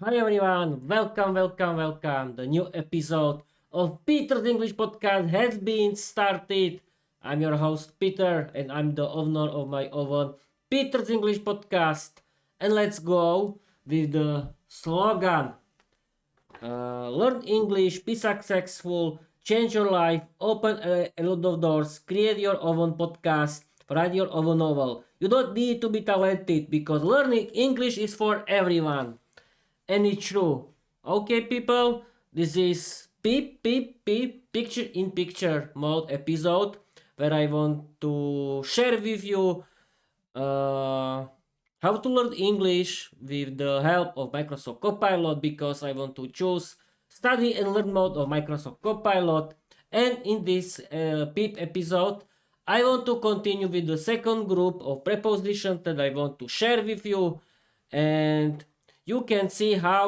Hi everyone, welcome. The new episode of Peter's English Podcast has been started. I'm your host Peter and I'm the owner of my own Peter's English Podcast. And let's go with the slogan. Learn English, be successful, change your life, open a lot of doors, create your own podcast, write your own novel. You don't need to be talented because learning English is for everyone. And it's true. Okay, people, this is picture in picture mode episode where I want to share with you uh, how to learn English with the help of Microsoft Copilot because I want to choose study and learn mode of Microsoft Copilot. And in this PIP episode, I want to continue with the second group of prepositions that I want to share with you. And you can see how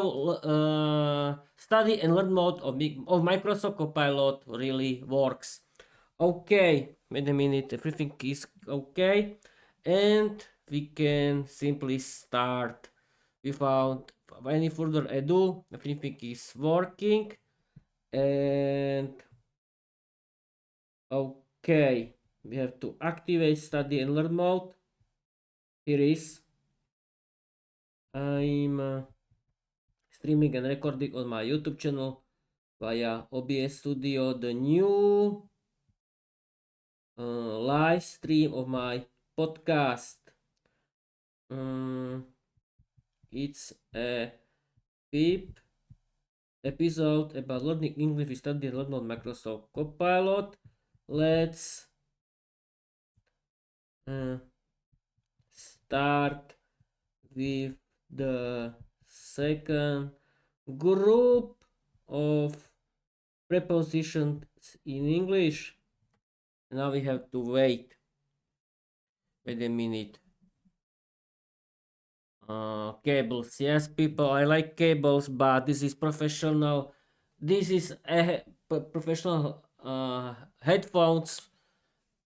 study and learn mode of Microsoft Copilot really works. Okay, wait a minute, everything is okay. And we can simply start without any further ado. Everything is working. And okay, we have to activate study and learn mode. Here is I'm streaming and recording on my YouTube channel via OBS Studio, the new live stream of my podcast. It's a PIP episode about learning English with study and learn on Microsoft Copilot. Let's uh, start with the second group of prepositions in English. Now we have to wait. Wait a minute. Cables. Yes, people, I like cables, but this is professional. This is a professional headphones.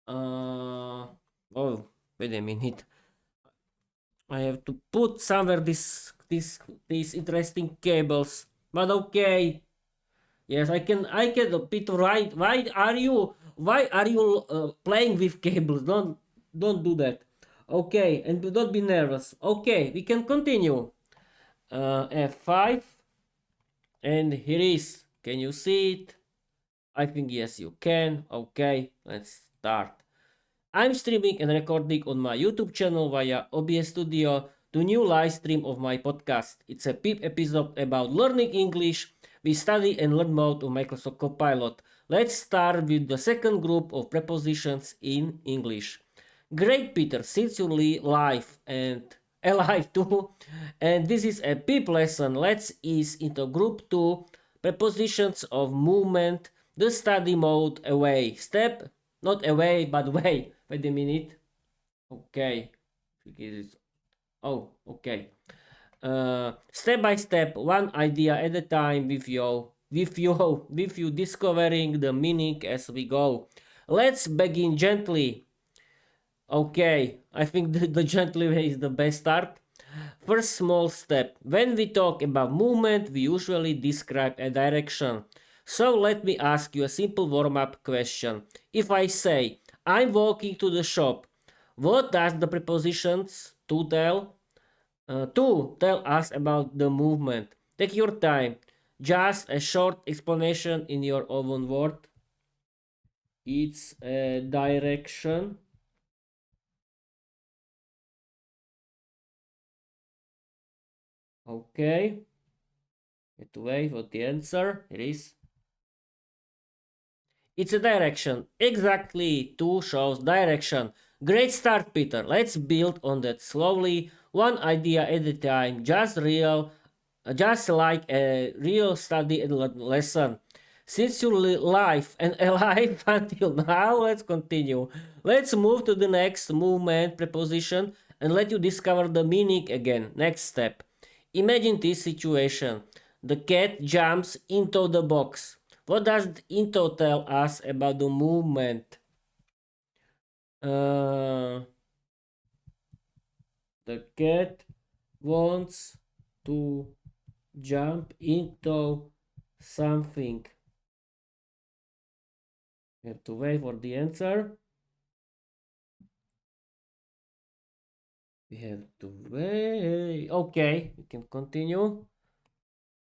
Oh, wait a minute. I have to put somewhere these interesting cables. But okay. Yes, I can Peter, right? Why are you playing with cables? Don't do that. Okay, and don't be nervous. Okay, we can continue. F5, and here is. Can you see it? I think yes, you can. Okay, let's start. I'm streaming and recording on my YouTube channel via OBS Studio the new live stream of my podcast. It's a PIP episode about learning English with study and learn mode of Microsoft Copilot. Let's start with the second group of prepositions in English. Great, Peter, since you're live and alive too, and this is a PIP lesson. Let's ease into group 2 prepositions of movement, the study mode away. Step, not away, but way. Wait a minute. Okay. Oh, okay. Step by step, one idea at a time with you discovering the meaning as we go. Let's begin gently. Okay, I think the gently way is the best start. First small step. When we talk about movement, we usually describe a direction. So let me ask you a simple warm-up question. If I say, I'm walking to the shop, what does the prepositions to tell us about the movement? Take your time. Just a short explanation in your own word. It's a direction. Okay. Have to wait for the answer. It is. It's a direction. Exactly. Two shows direction. Great start, Peter. Let's build on that slowly, one idea at a time. Just like a real study and lesson. Since you're live and alive until now, let's continue. Let's move to the next movement preposition and let you discover the meaning again. Next step. Imagine this situation. The cat jumps into the box. What does into tell us about the movement? Uh, the cat wants to jump into something. We have to wait for the answer. We have to wait. Okay, we can continue.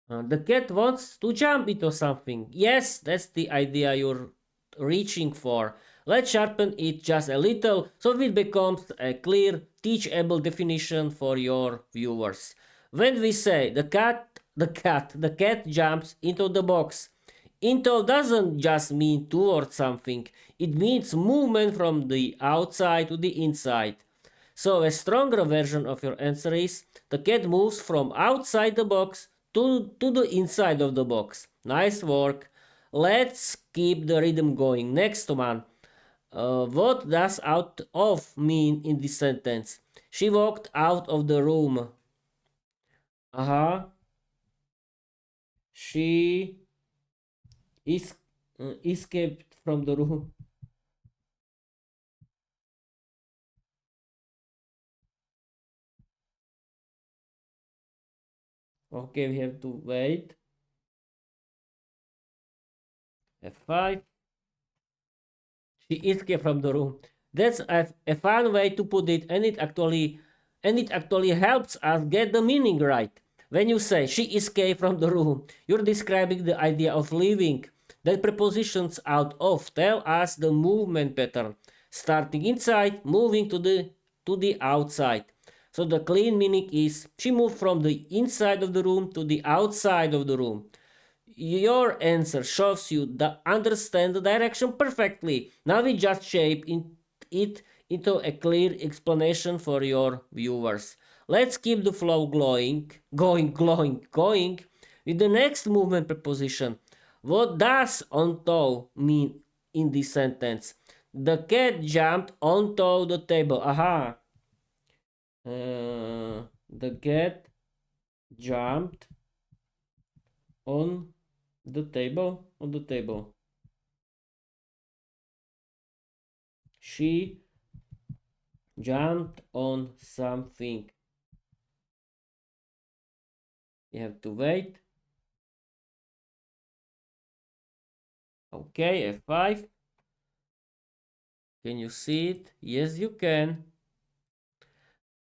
The cat wants to jump into something. Yes, that's the idea you're reaching for. Let's sharpen it just a little so it becomes a clear, teachable definition for your viewers. When we say the cat jumps into the box, into doesn't just mean towards something, it means movement from the outside to the inside. So a stronger version of your answer is the cat moves from outside the box to the inside of the box. Nice work. Let's keep the rhythm going. Next one. What does out of mean in this sentence? She walked out of the room. Uh-huh. She is escaped from the room. Okay, we have to wait. F5. She escaped from the room. That's a fun way to put it, and it actually helps us get the meaning right. When you say she escaped from the room, you're describing the idea of leaving. That prepositions out of tell us the movement pattern, starting inside, moving to the outside. So the clean meaning is she moved from the inside of the room to the outside of the room. Your answer shows you understand the direction perfectly. Now we just shape it into a clear explanation for your viewers. Let's keep the flow going with the next movement preposition. What does onto mean in this sentence? The cat jumped onto the table. Aha. The cat jumped on the table. She jumped on something. You have to wait. Okay, F5. Can you see it? Yes, you can.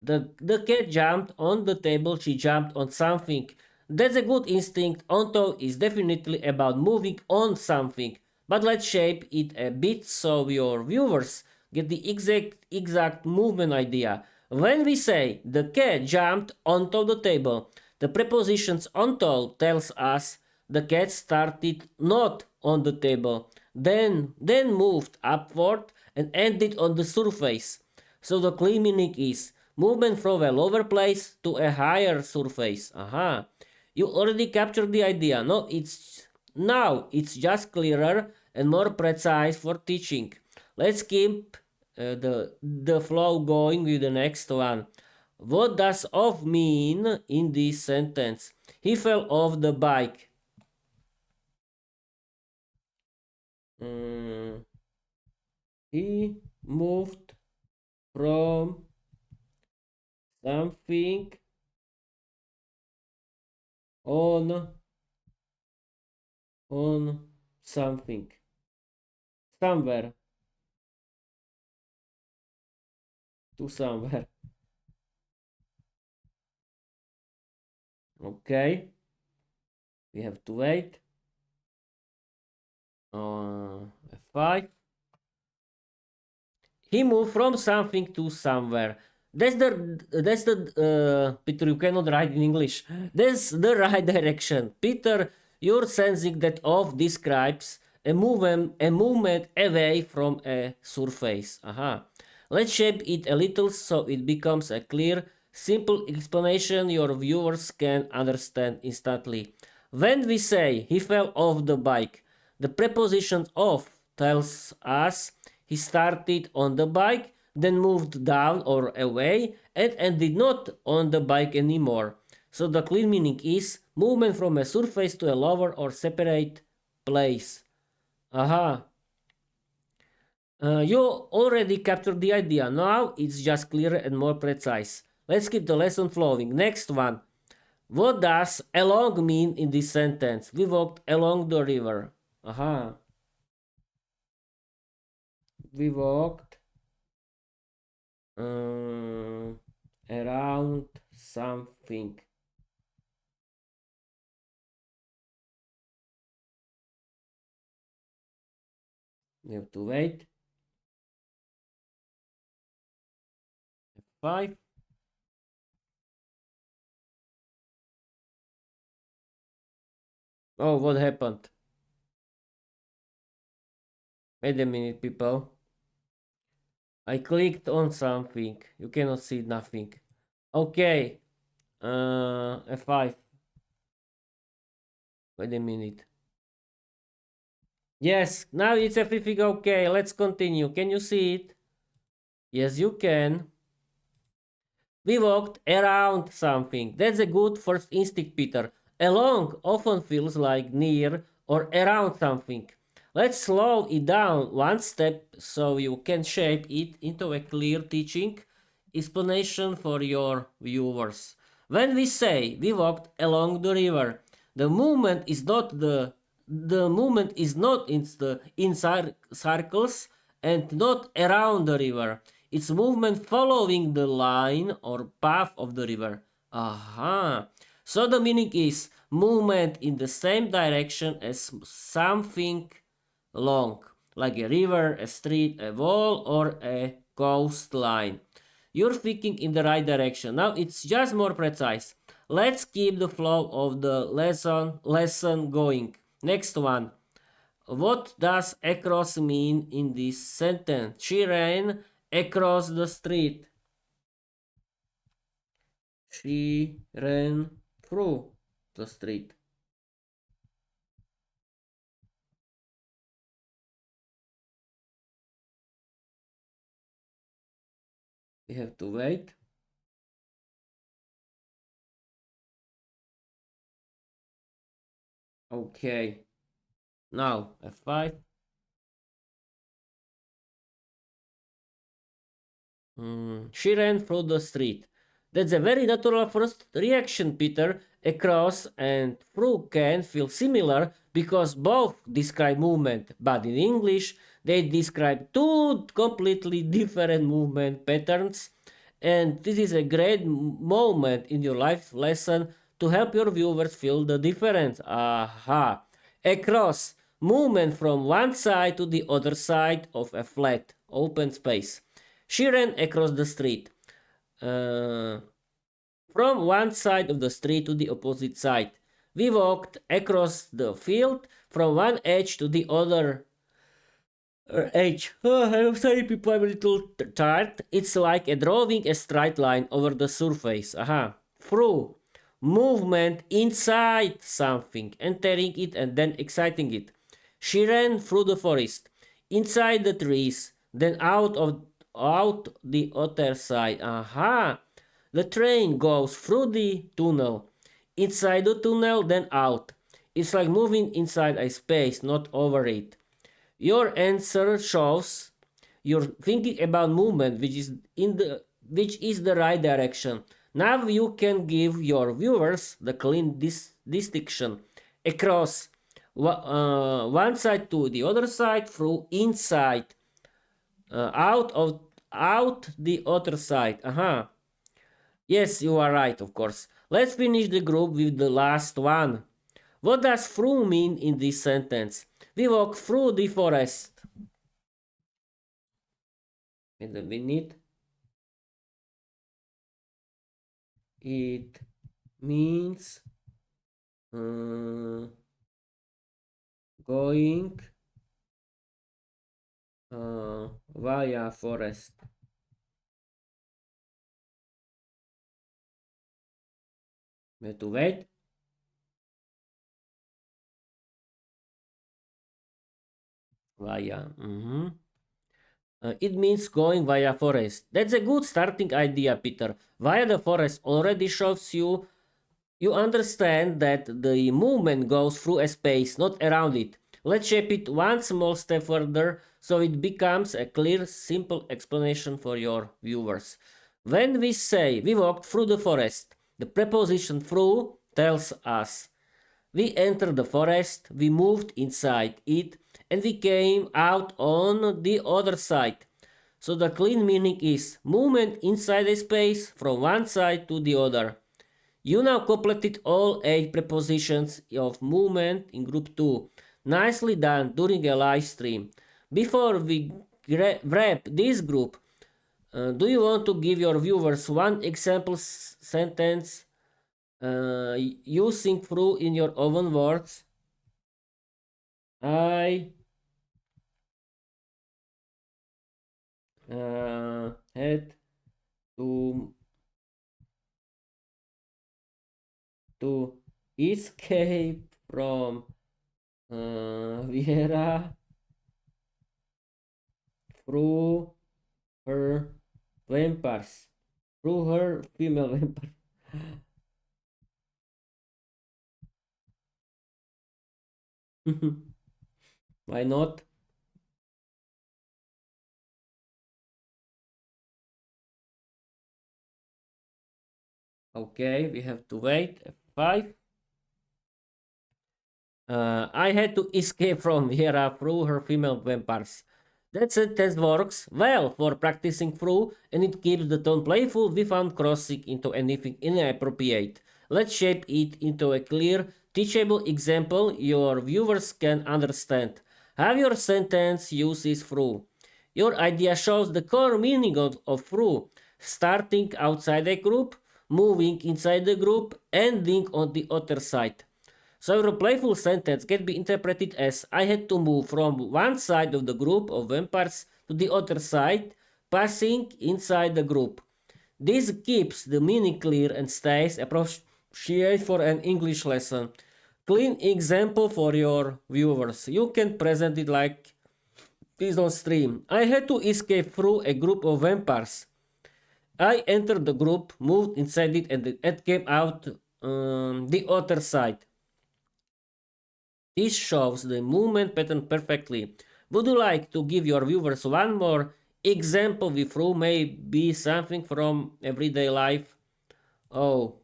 The cat jumped on the table, she jumped on something. That's a good instinct. Onto is definitely about moving on something. But let's shape it a bit so your viewers get the exact movement idea. When we say the cat jumped onto the table, the prepositions onto tells us the cat started not on the table, then moved upward and ended on the surface. So the clean meaning is movement from a lower place to a higher surface. Aha. You already captured the idea. No, it's just clearer and more precise for teaching. Let's keep the flow going with the next one. What does off mean in this sentence? He fell off the bike. Mm, he moved from something on on something somewhere to somewhere. Okay, we have to wait. F5. He moved from something to somewhere. That's the Peter, you cannot write in English. That's the right direction. Peter, you're sensing that off describes a movement away from a surface. Aha. Let's shape it a little so it becomes a clear, simple explanation your viewers can understand instantly. When we say he fell off the bike, the preposition off tells us he started on the bike, then moved down or away, and ended not on the bike anymore. So the clean meaning is movement from a surface to a lower or separate place. Aha. You already captured the idea. Now it's just clearer and more precise. Let's keep the lesson flowing. Next one. What does along mean in this sentence? We walked along the river. Aha. We walked around something. We have to wait. 5. Oh, what happened? Wait a minute, people. I clicked on something. You cannot see nothing. Okay. F5. Wait a minute. Yes, now it's everything okay. Let's continue. Can you see it? Yes, you can. We walked around something. That's a good first instinct, Peter. Along often feels like near or around something. Let's slow it down one step so you can shape it into a clear teaching explanation for your viewers. When we say we walked along the river, the movement is not in circles and not around the river. It's movement following the line or path of the river. Aha. So the meaning is movement in the same direction as something long, like a river, a street, a wall, or a coastline. You're thinking in the right direction. Now it's just more precise. Let's keep the flow of the lesson going. Next one. What does across mean in this sentence? She ran across the street. She ran through the street. We have to wait. Okay. Now F5. She ran through the street. That's a very natural first reaction, Peter. Across and through can feel similar because both describe movement, but in English they describe two completely different movement patterns. And this is a great moment in your life lesson to help your viewers feel the difference. Aha! Across, movement from one side to the other side of a flat, open space. She ran across the street. From one side of the street to the opposite side. We walked across the field from one edge to the other edge. Oh, I'm sorry, people, I'm a little tired. It's like drawing a straight line over the surface. Aha. Through. Movement inside something, entering it and then exciting it. She ran through the forest, inside the trees, then out the other side. Aha! The train goes through the tunnel, inside the tunnel, then out. It's like moving inside a space, not over it. Your answer shows you're thinking about movement, which is the right direction. Now you can give your viewers the clean distinction across one side to the other side, through inside, out the other side. Aha. Yes, you are right, of course. Let's finish the group with the last one. What does through mean in this sentence? We walk through the forest. Wait a minute. It means going via forest. We have to wait. Via. It means going via forest. That's a good starting idea, Peter. Via the forest already shows you understand that the movement goes through a space, not around it. Let's shape it one small step further so it becomes a clear, simple explanation for your viewers. When we say we walked through the forest, the preposition through tells us. We entered the forest, we moved inside it, and we came out on the other side. So the clean meaning is movement inside a space from one side to the other. You now completed all 8 prepositions of movement in group 2. Nicely done during a live stream. Before we wrap this group, do you want to give your viewers one example sentence using through in your own words? I had to to escape from Viera through her vampires, through her female vampire. Why not? Okay, we have to wait. F5. I had to escape from Viera through her female vampires. That sentence works well for practicing through, and it keeps the tone playful without crossing into anything inappropriate. Let's shape it into a clear, teachable example your viewers can understand. Have your sentence uses through. Your idea shows the core meaning of through, starting outside a group, moving inside the group, ending on the other side. So your playful sentence can be interpreted as I had to move from one side of the group of vampires to the other side, passing inside the group. This keeps the meaning clear and stays appropriate for an English lesson. Clean example for your viewers. You can present it like this on stream. I had to escape through a group of vampires. I entered the group, moved inside it, and it came out the other side. This shows the movement pattern perfectly. Would you like to give your viewers one more example with through maybe something from everyday life? Oh,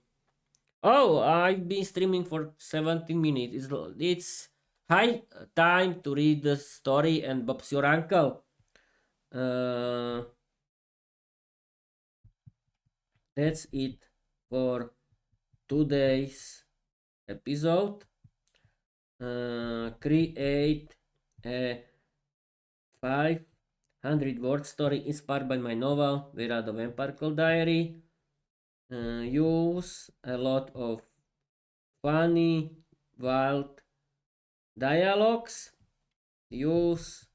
I've been streaming for 17 minutes. It's high time to read the story and Bob's your uncle. Uh, that's it for today's episode. Create a 500 word story inspired by my novel Viera the Vampire Diary. Use a lot of funny, wild dialogues. Use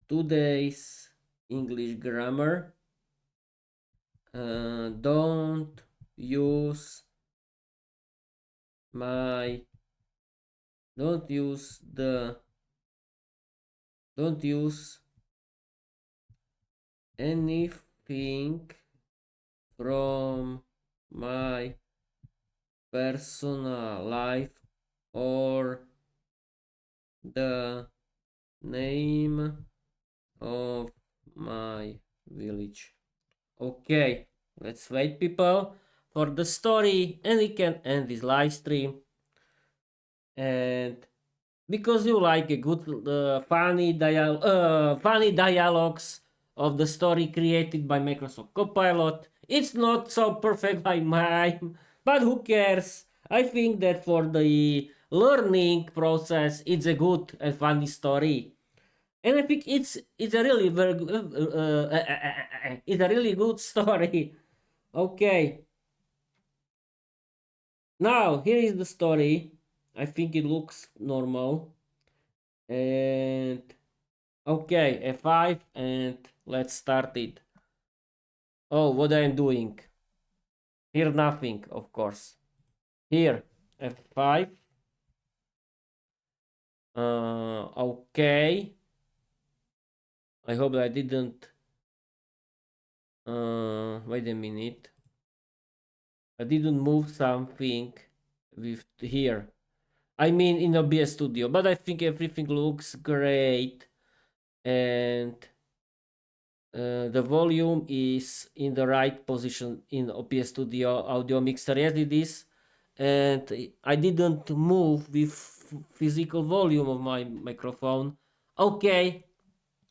today's English grammar. Don't use my don't use the don't use anything from my personal life or the name of my village. Okay, let's wait, people, for the story, and we can end this live stream. And because you like a good funny dialogues of the story created by Microsoft Copilot, it's not so perfect like mine, but who cares? I think that for the learning process, it's a good and funny story, and I think it's a really very it's a really good story. Okay, now here is the story. I think it looks normal. And okay, F5, and let's start it. Oh, what I'm doing? Here nothing, of course. Here, F5. Okay. I hope I didn't. Wait a minute. I didn't move something with here. I mean in OBS Studio, but I think everything looks great, and the volume is in the right position in OBS Studio audio mixer. Yes, it is. and I didn't move with physical volume of my microphone. Okay,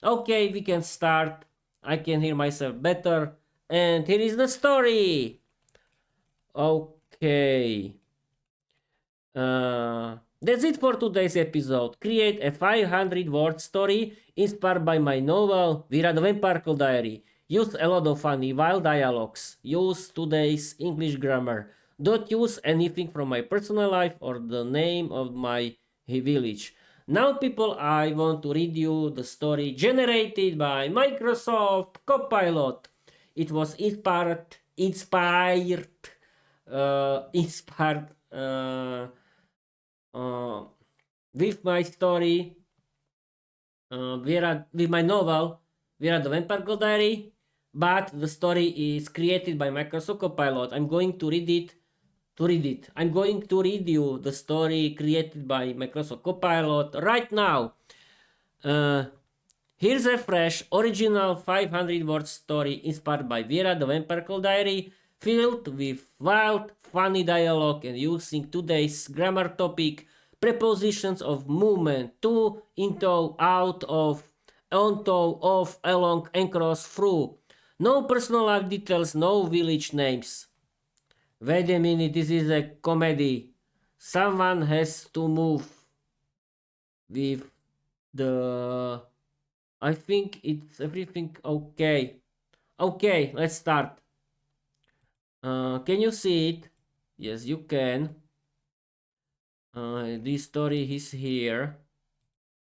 okay, we can start. I can hear myself better. And here is the story. Okay. That's it for today's episode. Create a 500-word story inspired by my novel Viera the Vampire Diary. Use a lot of funny wild dialogues. Use today's English grammar. Don't use anything from my personal life or the name of my village. Now, people, I want to read you the story generated by Microsoft Copilot. It was inspired uh, with my story, with my novel, Viera the Vampire Diary, but the story is created by Microsoft Copilot. I'm going to read it. I'm going to read you the story created by Microsoft Copilot right now. Here's a fresh, original 500-word story inspired by Viera the Vampire Diary, filled with wild, funny dialogue and using today's grammar topic, prepositions of movement, to, into, out of, onto, off, along, across, through. No personal life details, no village names. Wait a minute, this is a comedy. Someone has to move with the... I think it's everything okay. Okay, let's start. Can you see it? Yes, you can. This story is here.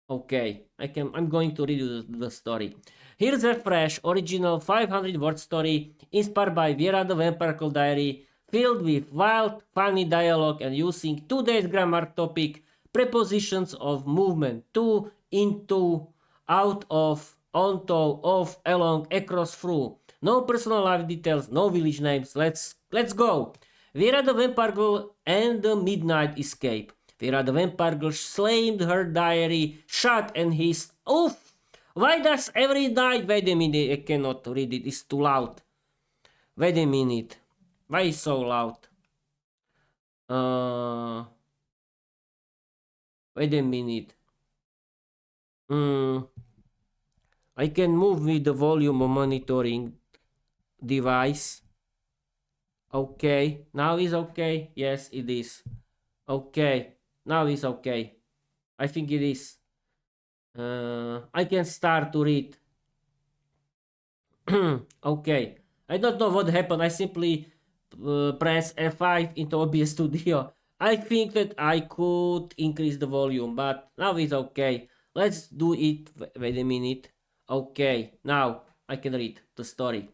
Okay, I'm going to read you the story. Here's a fresh, original 500-word story inspired by Viera the Vampire Diary, filled with wild, funny dialogue and using today's grammar topic, prepositions of movement, to, into, out of, onto, off, along, across, through. No personal life details, no village names. Let's go. Viera the Vampire Girl and the Midnight Escape. Viera the Vampire Girl slammed her diary shut and hissed, "Oof! Why does every night..." Wait a minute, I cannot read it, it's too loud. Wait a minute. Why is so loud? Wait a minute. I can move with the volume of monitoring device. Okay, now is okay. Yes, it is. Okay, now is okay. I think it is. I can start to read. Okay, I don't know what happened. I simply press F5 into OBS Studio. I think that I could increase the volume, but now it's okay. Let's do it. Wait a minute. Okay, now I can read the story.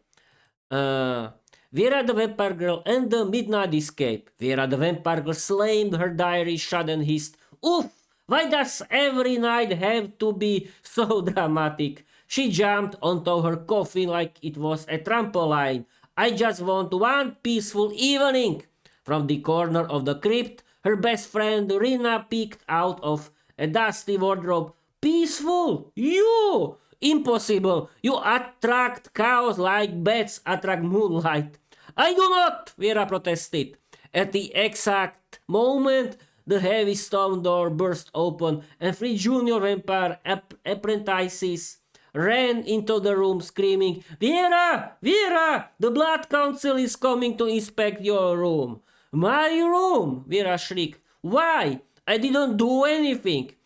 Viera the Vampire Girl and the Midnight Escape. Viera the Vampire Girl slammed her diary shut and hissed, "Oof! Why does every night have to be so dramatic?" She jumped onto her coffin like it was a trampoline. "I just want one peaceful evening." From the corner of the crypt, her best friend Rina peeked out of a dusty wardrobe. "Peaceful? You! Impossible! You attract chaos like bats attract moonlight." "I do not!" Viera protested. At the exact moment, the heavy stone door burst open and three junior vampire apprentices ran into the room screaming, "Viera! Viera! The Blood Council is coming to inspect your room." "My room!" Viera shrieked. "Why? I didn't do anything."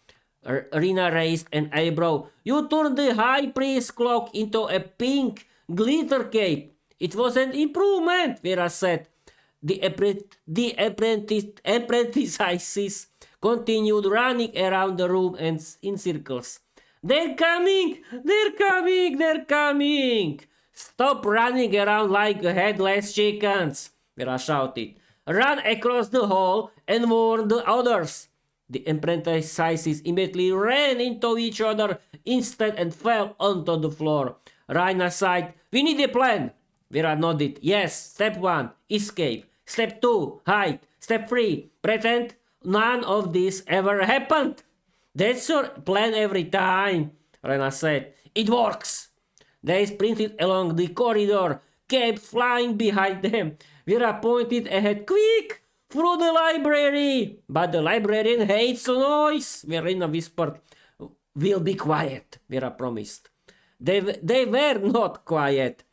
Rina raised an eyebrow. "You turned the high priest cloak into a pink glitter cape." "It was an improvement," Viera said. The apprentices continued running around the room and in circles. "They're coming! They're coming! They're coming!" "Stop running around like headless chickens," Viera shouted. "Run across the hall and warn the others." The apprentices immediately ran into each other instead and fell onto the floor. Rina sighed. "We need a plan." Viera nodded. "Yes, step 1, escape. Step 2, hide. Step 3, pretend none of this ever happened." "That's your plan every time," Rina said. "It works." They sprinted along the corridor, capes flying behind them. Viera pointed ahead. "Quick! through the library. But the librarian hates noise, Verena whispered. We'll be quiet, Vera promised. They were not quiet.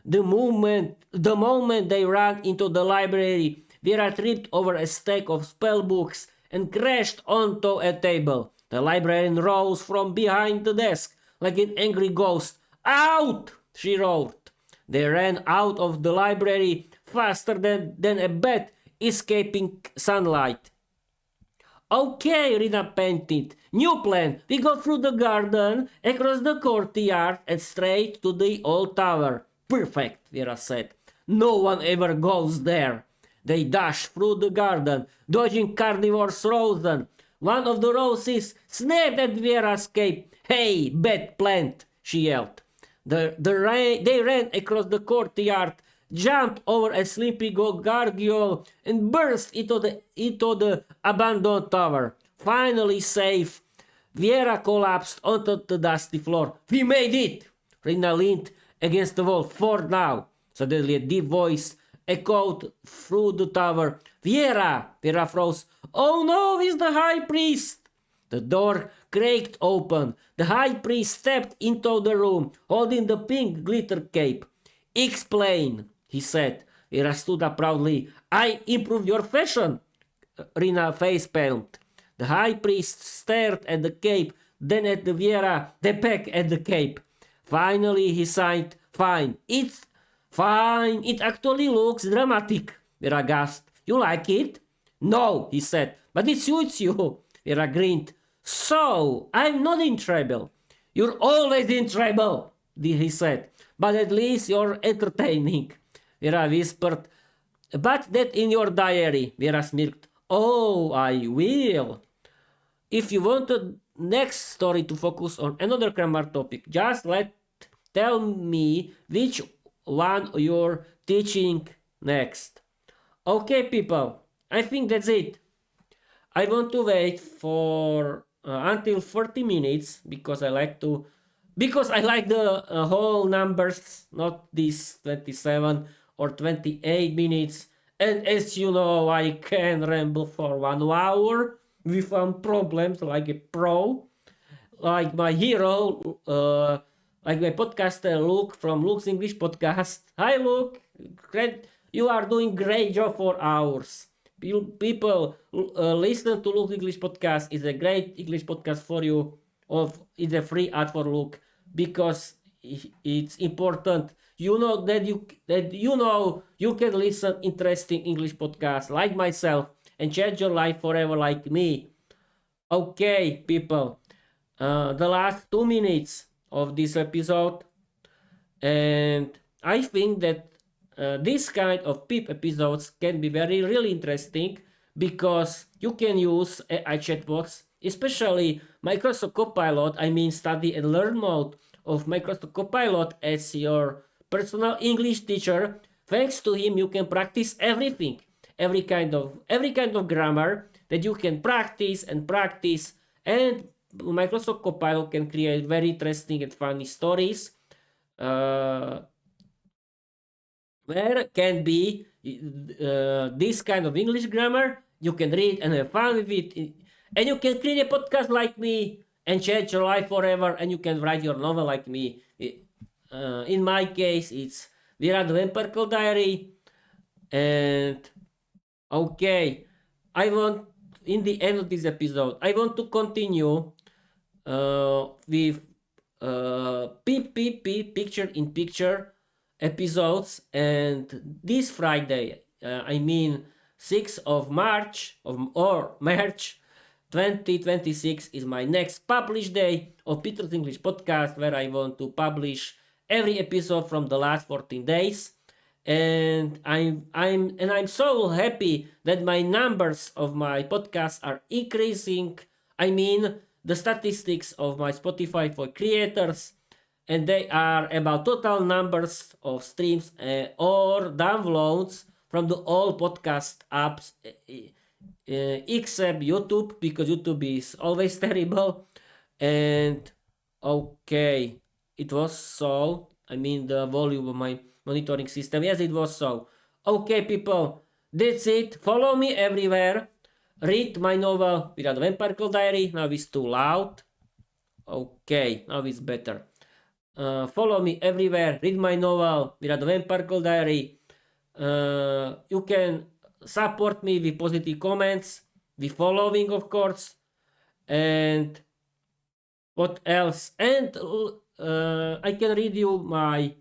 The moment they ran into the library, Vera tripped over a stack of spell books and crashed onto a table. The librarian rose from behind the desk like an angry ghost. Out! She roared. They ran out of the library faster than a bat escaping sunlight. Okay, Rina panted. New plan. We go through the garden, across the courtyard, and straight to the old tower. Perfect, Vera said. No one ever goes there. They dashed through the garden, dodging carnivores' Rosen. One of the roses snapped at Vera's cape. Hey, bad plant, she yelled. They ran across the courtyard, jumped over a sleepy gargoyle, and burst into the abandoned tower. Finally safe, Viera collapsed onto the dusty floor. We made it! Rina leaned against the wall. For now. Suddenly a deep voice echoed through the tower. Viera! Viera froze. Oh no, it's the high priest! The door cracked open. The high priest stepped into the room, holding the pink glitter cape. Explain, he said. Viera stood up proudly. I improved your fashion. Rina face-palmed. The high priest stared at the cape, then at the Viera, then back at the cape. Finally, he sighed. Fine. It's fine. It actually looks dramatic. Viera gasped. You like it? No, he said. But it suits you. Viera grinned. So, I'm not in trouble. You're always in trouble, he said. But at least you're entertaining. Viera whispered. But that in your diary. Viera smirked. Oh, I will. If you want the next story to focus on another grammar topic, just tell me which one you're teaching next. Okay, people, I think that's it. I want to wait for until 30 minutes because I like the whole numbers, not these 27 or 28 minutes. And as you know, I can ramble for 1 hour without problems like a pro, like my hero, like my podcaster Luke from Luke's English Podcast. Hi Luke, great, you are doing great job for hours. People listen to Luke's English Podcast. It's a great English podcast for you. It's a free ad for Luke because it's important. You know that you can listen interesting English podcasts like myself and change your life forever like me. Okay, people, the last 2 minutes of this episode, and I think that this kind of PIP episodes can be really interesting because you can use AI chatbots, especially Microsoft Copilot, study and learn mode of Microsoft Copilot as your personal English teacher. Thanks to him, you can practice everything, every kind of grammar that you can practice, and Microsoft Copilot can create very interesting and funny stories. Where can be this kind of English grammar, you can read and have fun with it, and you can create a podcast like me and change your life forever, and you can write your novel like me. In my case, it's Viera the Vampire Diary. And okay, in the end of this episode, I want to continue with picture in picture episodes. And this Friday, 6th of March or March 2026 is my next publish day of Peter's English Podcast, where I want to publish every episode from the last 14 days. And I'm so happy that my numbers of my podcasts are increasing. The statistics of my Spotify for creators, and they are about total numbers of streams or downloads from the all podcast apps, except YouTube, because YouTube is always terrible. And okay, it was so. The volume of my monitoring system. Yes, it was so. Okay, people, That's it. Follow me everywhere. Read my novel Viera the Vampire Diary. Now it's too loud. Okay, now it's better. Follow me everywhere. Read my novel Viera the Vampire Diary. You can support me with positive comments, with following, of course, and what else? And I can read you my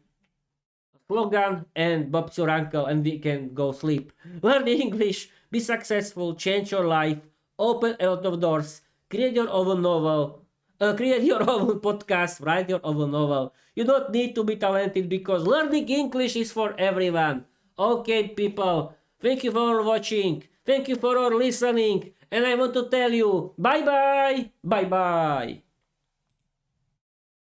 slogan and Bob's your uncle, and we can go sleep. Learn English, be successful, change your life, open a lot of doors, create your own novel, create your own podcast, write your own novel. You don't need to be talented because learning English is for everyone. Okay, people, thank you for watching, thank you for listening, and I want to tell you bye bye, bye bye.